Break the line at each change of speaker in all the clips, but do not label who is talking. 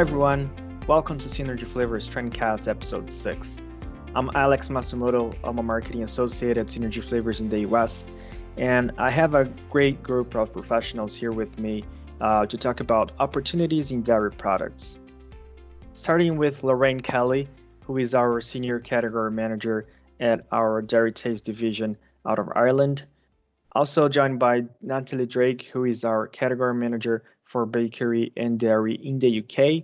everyone, welcome to Synergy Flavors Trendcast episode 6. I'm Alex Masumoto, I'm a marketing associate at Synergy Flavors in the US, and I have a great group of professionals here with me to talk about opportunities in dairy products. Starting with Lorraine Kelly, who is our senior category manager at our Dairy Taste division out of Ireland. Also joined by Natalie Drake, who is our category manager for bakery and dairy in the UK,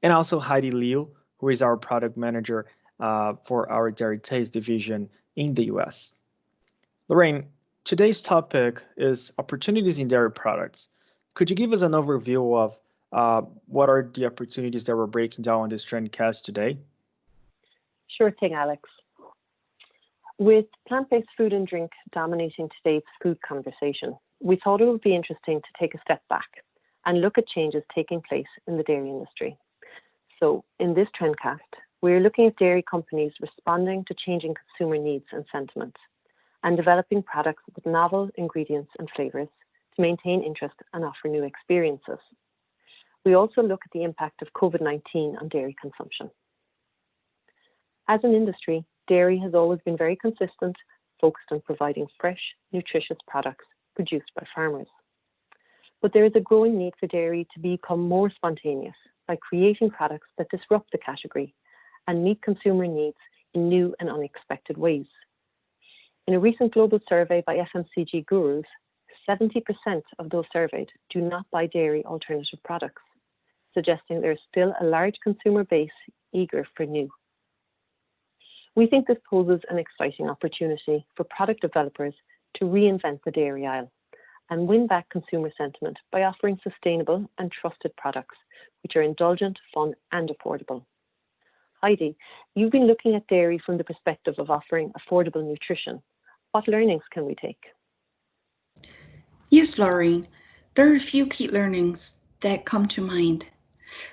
and also Heidi Liu, who is our product manager for our Dairy Taste division in the US. Lorraine, today's topic is opportunities in dairy products. Could you give us an overview of what are the opportunities that we're breaking down on this Trendcast today?
Sure thing, Alex. With plant-based food and drink dominating today's food conversation, we thought it would be interesting to take a step back and look at changes taking place in the dairy industry. So in this Trendcast, we're looking at dairy companies responding to changing consumer needs and sentiments and developing products with novel ingredients and flavors to maintain interest and offer new experiences. We also look at the impact of COVID-19 on dairy consumption. As an industry, dairy has always been very consistent, focused on providing fresh, nutritious products produced by farmers. But there is a growing need for dairy to become more spontaneous by creating products that disrupt the category and meet consumer needs in new and unexpected ways. In a recent global survey by FMCG gurus, 70% of those surveyed do not buy dairy alternative products, suggesting there is still a large consumer base eager for new. We think this poses an exciting opportunity for product developers to reinvent the dairy aisle and win back consumer sentiment by offering sustainable and trusted products, which are indulgent, fun, and affordable. Heidi, you've been looking at dairy from the perspective of offering affordable nutrition. What learnings can we take?
Yes, Lauren, there are a few key learnings that come to mind.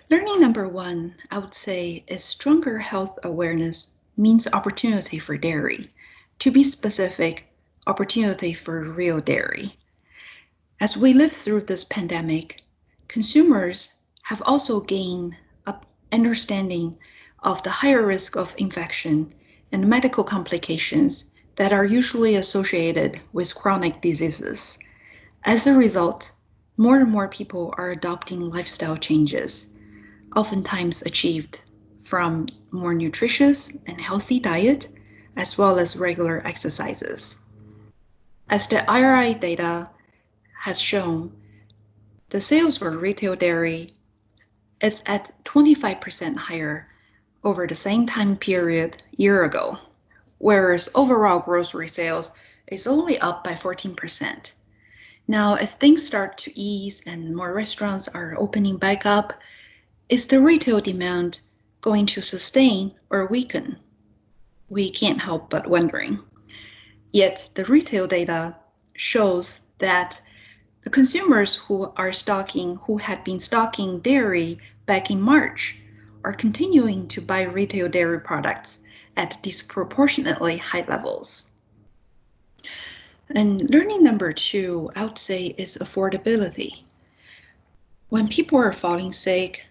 Learning number one, I would say, is stronger health awareness means opportunity for dairy. To be specific, opportunity for real dairy. As we live through this pandemic, consumers have also gained an understanding of the higher risk of infection and medical complications that are usually associated with chronic diseases. As a result, more and more people are adopting lifestyle changes, oftentimes achieved from more nutritious and healthy diet, as well as regular exercises. As the IRI data has shown, the sales for retail dairy is at 25% higher over the same time period year ago, whereas overall grocery sales is only up by 14%. Now, as things start to ease and more restaurants are opening back up, is the retail demand going to sustain or weaken? We can't help but wondering. Yet the retail data shows that the consumers who had been stocking dairy back in March are continuing to buy retail dairy products at disproportionately high levels. And learning number two, I would say, is affordability. When people are falling sick,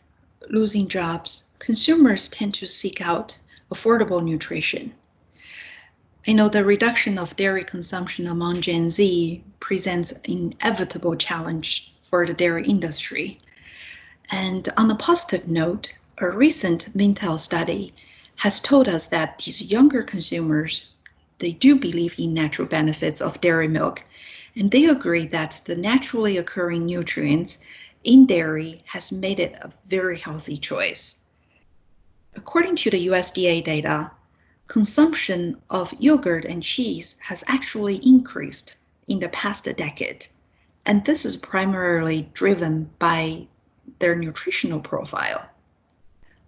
losing jobs, consumers tend to seek out affordable nutrition. I know the reduction of dairy consumption among Gen Z presents an inevitable challenge for the dairy industry. And on a positive note, a recent Mintel study has told us that these younger consumers, they do believe in natural benefits of dairy milk, and they agree that the naturally occurring nutrients in dairy has made it a very healthy choice. According to the USDA data, consumption of yogurt and cheese has actually increased in the past decade, and this is primarily driven by their nutritional profile.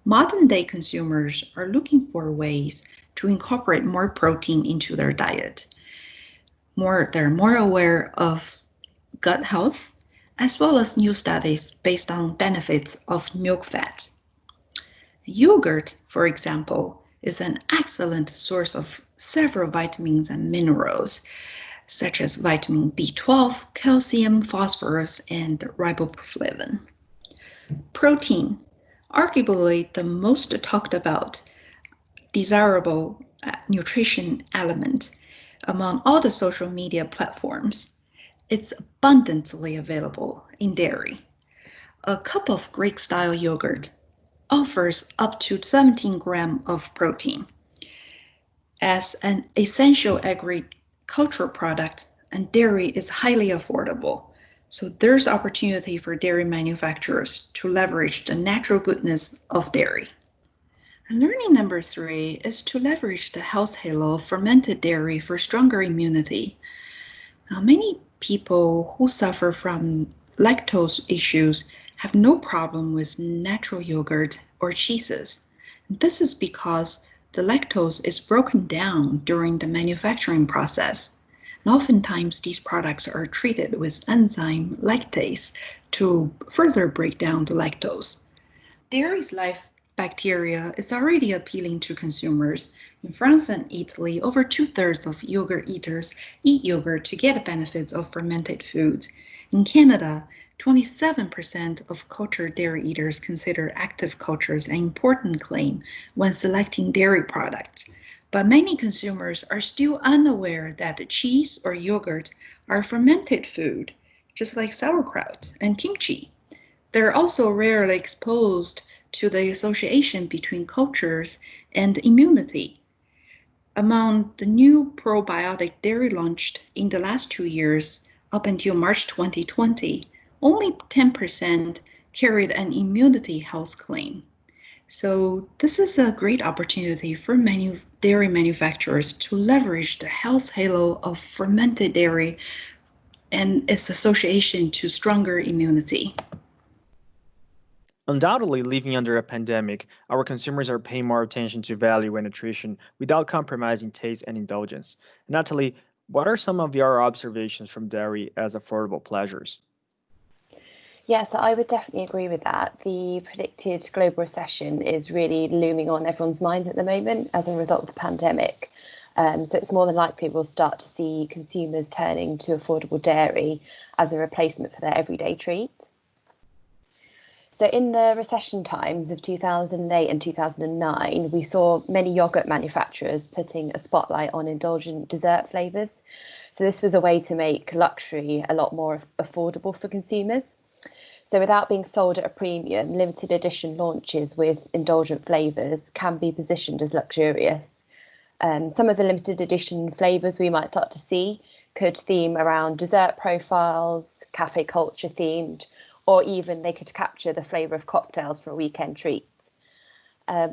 Modern day consumers are looking for ways to incorporate more protein into their diet. They're more aware of gut health, as well as new studies based on benefits of milk fat. Yogurt, for example, is an excellent source of several vitamins and minerals, such as vitamin B12, calcium, phosphorus, and riboflavin. Protein, arguably the most talked about desirable nutrition element among all the social media platforms. It's abundantly available in dairy. A cup of Greek-style yogurt offers up to 17 grams of protein. As an essential agricultural product, and dairy is highly affordable. So there's opportunity for dairy manufacturers to leverage the natural goodness of dairy. And learning number 3 is to leverage the health halo of fermented dairy for stronger immunity. Now, many people who suffer from lactose issues have no problem with natural yogurt or cheeses. This is because the lactose is broken down during the manufacturing process. And oftentimes, these products are treated with enzyme lactase to further break down the lactose. Dairy's life bacteria is already appealing to consumers. In France and Italy, over 2/3 of yogurt eaters eat yogurt to get the benefits of fermented foods. In Canada, 27% of cultured dairy eaters consider active cultures an important claim when selecting dairy products. But many consumers are still unaware that cheese or yogurt are fermented food, just like sauerkraut and kimchi. They're also rarely exposed to the association between cultures and immunity. Among the new probiotic dairy launched in the last 2 years, up until March 2020, only 10% carried an immunity health claim. So this is a great opportunity for dairy manufacturers to leverage the health halo of fermented dairy and its association to stronger immunity.
Undoubtedly, living under a pandemic, our consumers are paying more attention to value and nutrition without compromising taste and indulgence. Natalie, what are some of your observations from dairy as affordable pleasures?
Yeah, so I would definitely agree with that. The predicted global recession is really looming on everyone's mind at the moment as a result of the pandemic. So it's more than likely we'll start to see consumers turning to affordable dairy as a replacement for their everyday treats. So in the recession times of 2008 and 2009, we saw many yogurt manufacturers putting a spotlight on indulgent dessert flavours. So this was a way to make luxury a lot more affordable for consumers. So without being sold at a premium, limited edition launches with indulgent flavours can be positioned as luxurious. Some of the limited edition flavours we might start to see could theme around dessert profiles, cafe culture themed, or even they could capture the flavour of cocktails for a weekend treat.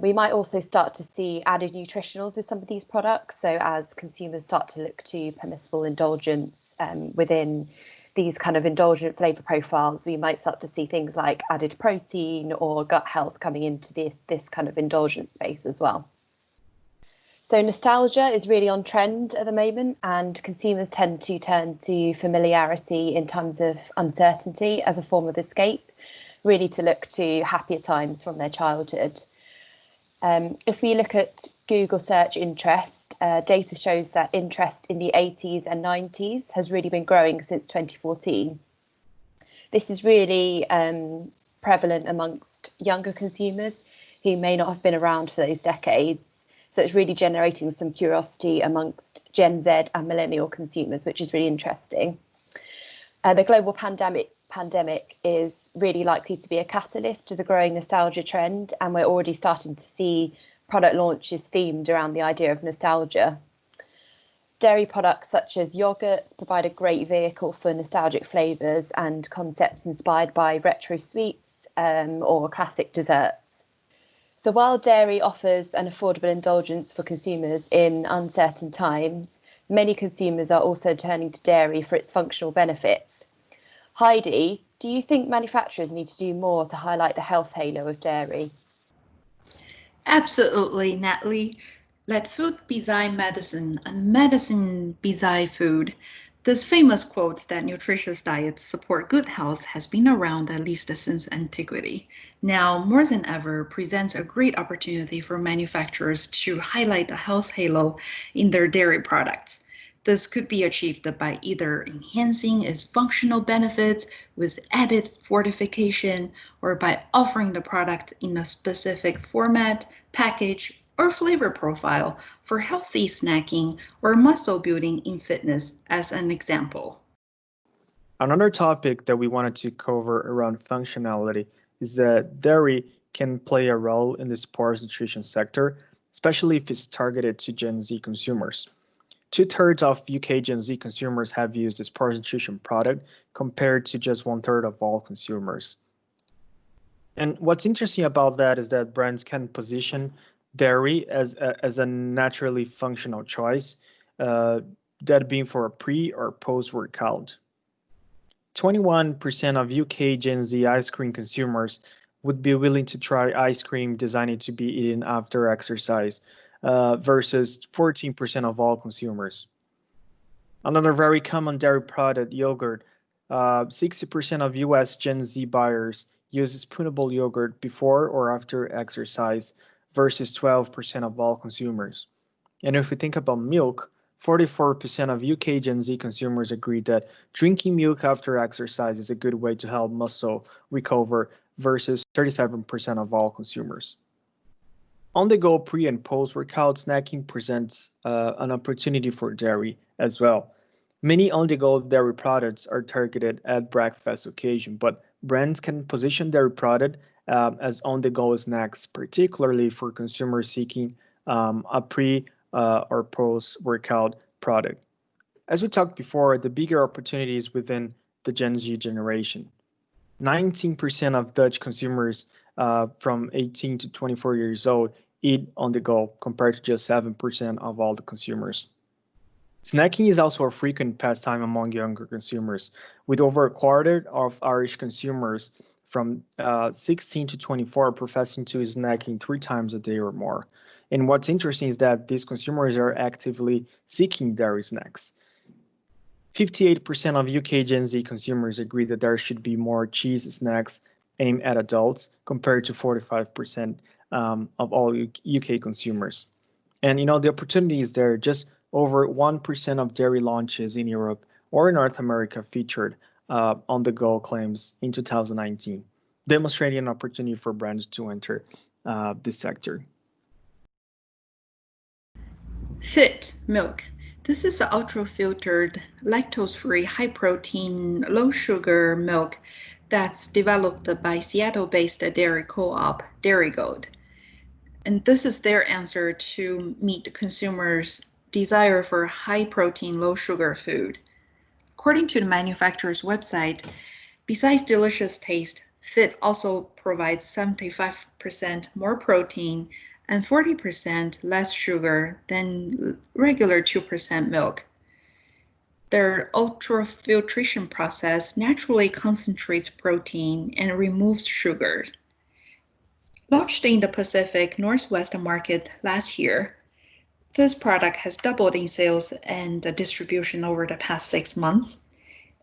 We might also start to see added nutritionals with some of these products. So as consumers start to look to permissible indulgence within these kind of indulgent flavour profiles, we might start to see things like added protein or gut health coming into this kind of indulgent space as well. So nostalgia is really on trend at the moment, and consumers tend to turn to familiarity in times of uncertainty as a form of escape, really to look to happier times from their childhood. If we look at Google search interest, data shows that interest in the 80s and 90s has really been growing since 2014. This is really prevalent amongst younger consumers who may not have been around for those decades. So it's really generating some curiosity amongst Gen Z and millennial consumers, which is really interesting. The global pandemic is really likely to be a catalyst to the growing nostalgia trend, and we're already starting to see product launches themed around the idea of nostalgia. Dairy products such as yogurts provide a great vehicle for nostalgic flavours and concepts inspired by retro sweets or classic desserts. So while dairy offers an affordable indulgence for consumers in uncertain times, many consumers are also turning to dairy for its functional benefits. Heidi, do you think manufacturers need to do more to highlight the health halo of dairy?
Absolutely, Natalie. Let food beside medicine and medicine beside food. This famous quote that nutritious diets support good health has been around at least since antiquity. Now, more than ever, presents a great opportunity for manufacturers to highlight the health halo in their dairy products. This could be achieved by either enhancing its functional benefits with added fortification or by offering the product in a specific format, package, or flavor profile for healthy snacking or muscle building in fitness, as an example.
Another topic that we wanted to cover around functionality is that dairy can play a role in the sports nutrition sector, especially if it's targeted to Gen Z consumers. Two-thirds of UK Gen Z consumers have used a sports nutrition product compared to just one-third of all consumers. And what's interesting about that is that brands can position dairy as a naturally functional choice, uh, that being for a pre or post-workout. 21% of UK Gen Z ice cream consumers would be willing to try ice cream designed to be eaten after exercise, versus 14% of all consumers. Another very common dairy product, yogurt. 60% of US Gen Z buyers use spoonable yogurt before or after exercise versus 12% of all consumers. And if we think about milk, 44% of UK Gen Z consumers agree that drinking milk after exercise is a good way to help muscle recover versus 37% of all consumers. On the go pre and post workout snacking presents an opportunity for dairy as well. Many on the go dairy products are targeted at breakfast occasion, but brands can position dairy product as on the go snacks, particularly for consumers seeking a pre or post workout product. As we talked before, the bigger opportunities within the Gen Z generation. 19% of Dutch consumers from 18 to 24 years old eat on the go, compared to just 7% of all the consumers. Snacking is also a frequent pastime among younger consumers, with over a quarter of Irish consumers from 16 to 24 professing to snacking 3 times a day or more. And what's interesting is that these consumers are actively seeking dairy snacks. 58% of UK Gen Z consumers agree that there should be more cheese snacks aimed at adults, compared to 45% of all UK consumers. And the opportunity is there. Just over 1% of dairy launches in Europe or North America featured on-the-go claims in 2019, demonstrating an opportunity for brands to enter this sector.
Fit milk. This is an ultra-filtered, lactose-free, high-protein, low-sugar milk that's developed by Seattle-based dairy co-op, Dairy Gold. And this is their answer to meet consumers' desire for high-protein, low-sugar food. According to the manufacturer's website, besides delicious taste, Fit also provides 75% more protein and 40% less sugar than regular 2% milk. Their ultrafiltration process naturally concentrates protein and removes sugar. Launched in the Pacific Northwest market last year, this product has doubled in sales and distribution over the past 6 months.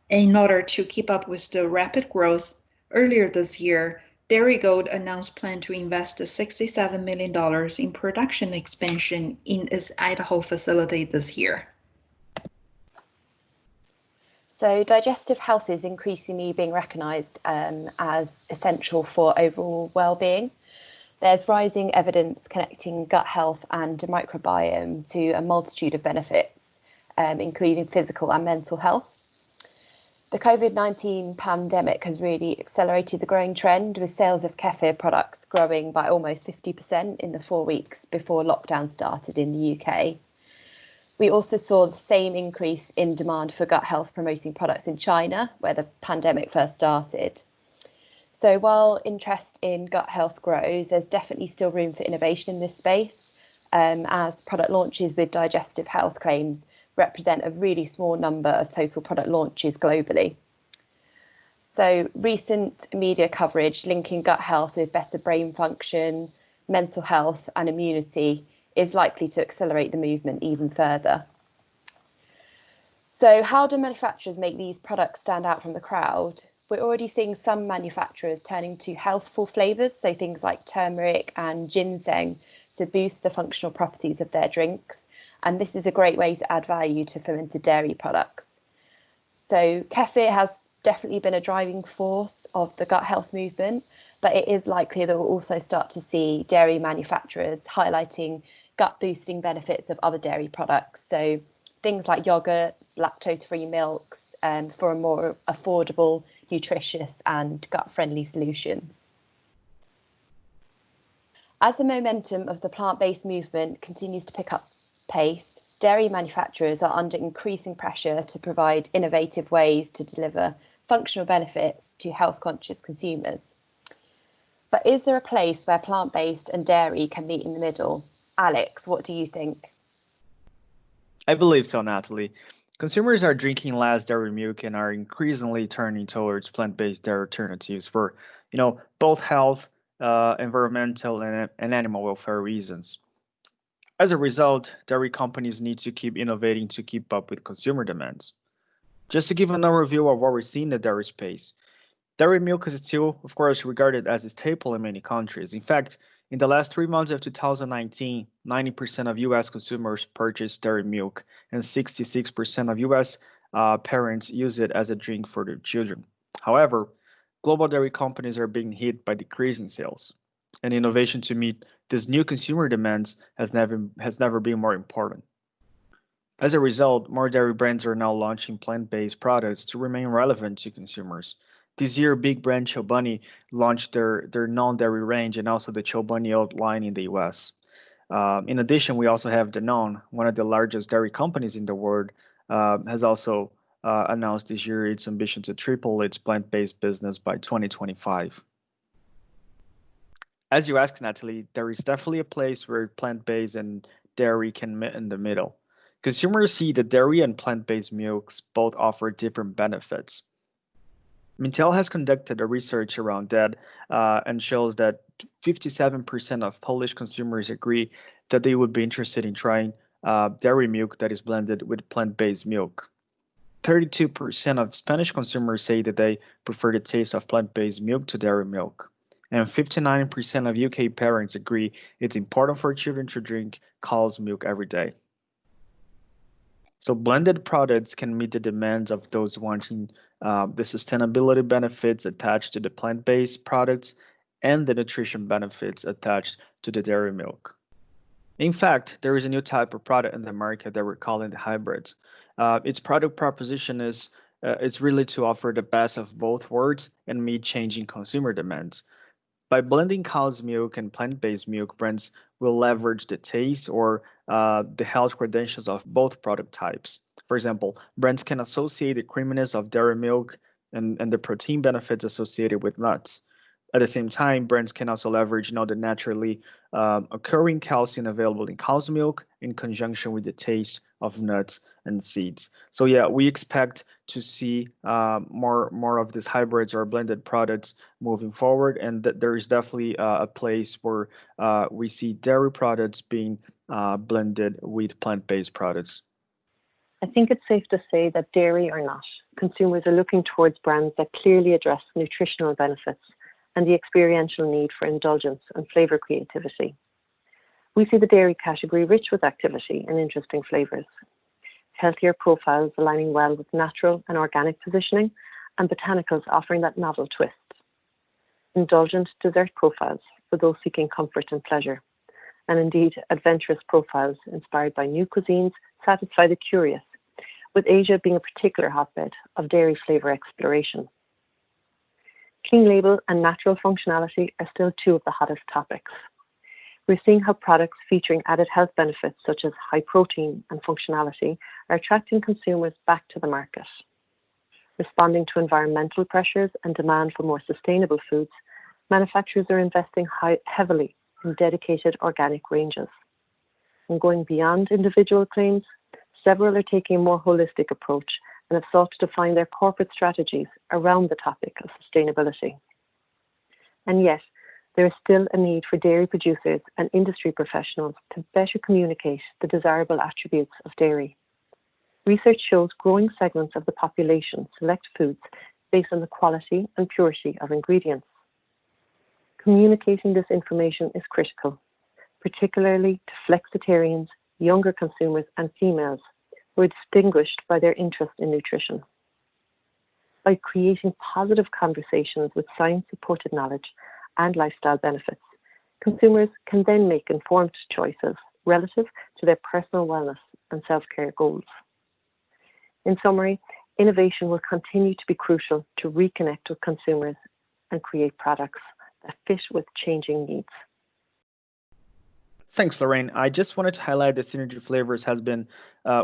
In order to keep up with the rapid growth, earlier this year, Dairy Gold announced plan to invest $67 million in production expansion in its Idaho facility this year.
So digestive health is increasingly being recognised as essential for overall well-being. There's rising evidence connecting gut health and microbiome to a multitude of benefits, including physical and mental health. The COVID-19 pandemic has really accelerated the growing trend, with sales of kefir products growing by almost 50% in the 4 weeks before lockdown started in the UK. We also saw the same increase in demand for gut health promoting products in China, where the pandemic first started. So while interest in gut health grows, there's definitely still room for innovation in this space, as product launches with digestive health claims represent a really small number of total product launches globally. So recent media coverage linking gut health with better brain function, mental health and immunity is likely to accelerate the movement even further. So how do manufacturers make these products stand out from the crowd? We're already seeing some manufacturers turning to healthful flavours, so things like turmeric and ginseng, to boost the functional properties of their drinks.
and this is a great way to add value to fermented dairy products. So kefir has definitely been a driving force of the gut health movement, but it is likely that we'll also start to see dairy manufacturers highlighting gut boosting benefits of other dairy products. So things like yogurts, lactose-free milks, for a more affordable, nutritious and gut-friendly solutions. As the momentum of the plant-based movement continues to pick up pace, dairy manufacturers are under increasing pressure to provide innovative ways to deliver functional benefits to health-conscious consumers. But is there a place where plant-based and dairy can meet in the middle? Alex, what do you think?
I believe so, Natalie. Consumers are drinking less dairy milk and are increasingly turning towards plant-based dairy alternatives for, both health, environmental, and animal welfare reasons. As a result, dairy companies need to keep innovating to keep up with consumer demands. Just to give an overview of what we see in the dairy space, dairy milk is still, of course, regarded as a staple in many countries. In fact, in the last 3 months of 2019, 90% of US consumers purchased dairy milk, and 66% of US parents use it as a drink for their children. However, global dairy companies are being hit by decreasing sales, and innovation to meet these new consumer demands has never been more important. As a result, more dairy brands are now launching plant-based products to remain relevant to consumers. This year, big brand Chobani launched their non-dairy range and also the Chobani Oat line in the US. In addition, we also have Danone, one of the largest dairy companies in the world, has also announced this year its ambition to triple its plant-based business by 2025. As you asked, Natalie, there is definitely a place where plant-based and dairy can meet in the middle. Consumers see that dairy and plant-based milks both offer different benefits. Mintel has conducted a research around that and shows that 57% of Polish consumers agree that they would be interested in trying dairy milk that is blended with plant-based milk. 32% of Spanish consumers say that they prefer the taste of plant-based milk to dairy milk. And 59% of UK parents agree it's important for children to drink cow's milk every day. So blended products can meet the demands of those wanting the sustainability benefits attached to the plant-based products and the nutrition benefits attached to the dairy milk. In fact, there is a new type of product in the market that we're calling the hybrids. Its product proposition is really to offer the best of both worlds and meet changing consumer demands. By blending cow's milk and plant-based milk, brands will leverage the taste or the health credentials of both product types. For example, brands can associate the creaminess of dairy milk and the protein benefits associated with nuts. At the same time, brands can also leverage the naturally occurring calcium available in cow's milk in conjunction with the taste of nuts and seeds. So yeah, we expect to see more of these hybrids or blended products moving forward, and that there is definitely a place where we see dairy products being blended with plant-based products.
I think it's safe to say that dairy or not, consumers are looking towards brands that clearly address nutritional benefits and the experiential need for indulgence and flavour creativity. We see the dairy category rich with activity and interesting flavours, healthier profiles aligning well with natural and organic positioning, and botanicals offering that novel twist. Indulgent dessert profiles for those seeking comfort and pleasure, and indeed adventurous profiles inspired by new cuisines satisfy the curious, with Asia being a particular hotbed of dairy flavour exploration. Clean label and natural functionality are still two of the hottest topics. We're seeing how products featuring added health benefits such as high protein and functionality are attracting consumers back to the market. Responding to environmental pressures and demand for more sustainable foods, manufacturers are investing heavily in dedicated organic ranges. And going beyond individual claims, several are taking a more holistic approach and have sought to define their corporate strategies around the topic of sustainability. And yet, there is still a need for dairy producers and industry professionals to better communicate the desirable attributes of dairy. Research shows growing segments of the population select foods based on the quality and purity of ingredients. Communicating this information is critical, particularly to flexitarians, younger consumers, and females who are distinguished by their interest in nutrition. By creating positive conversations with science-supported knowledge and lifestyle benefits, consumers can then make informed choices relative to their personal wellness and self-care goals. In summary, innovation will continue to be crucial to reconnect with consumers and create products that fit with changing needs.
Thanks, Lorraine. I just wanted to highlight that Synergy Flavors has been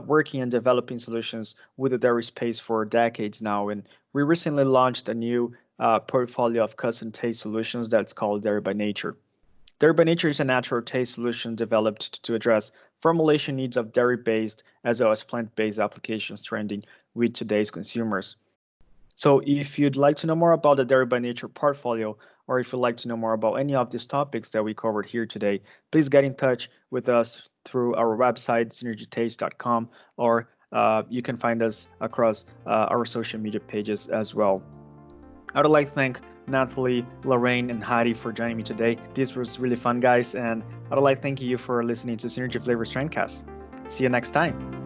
working and developing solutions with the dairy space for decades now, and we recently launched a new portfolio of custom taste solutions that's called Dairy by Nature. Dairy by Nature is a natural taste solution developed to address formulation needs of dairy-based as well as plant-based applications trending with today's consumers. So if you'd like to know more about the Dairy by Nature portfolio, or if you'd like to know more about any of these topics that we covered here today, please get in touch with us through our website, synergytaste.com, or you can find us across our social media pages as well. I would like to thank Natalie, Lorraine, and Heidi for joining me today. This was really fun, guys, and I would like to thank you for listening to Synergy Flavors Trendcast. See you next time.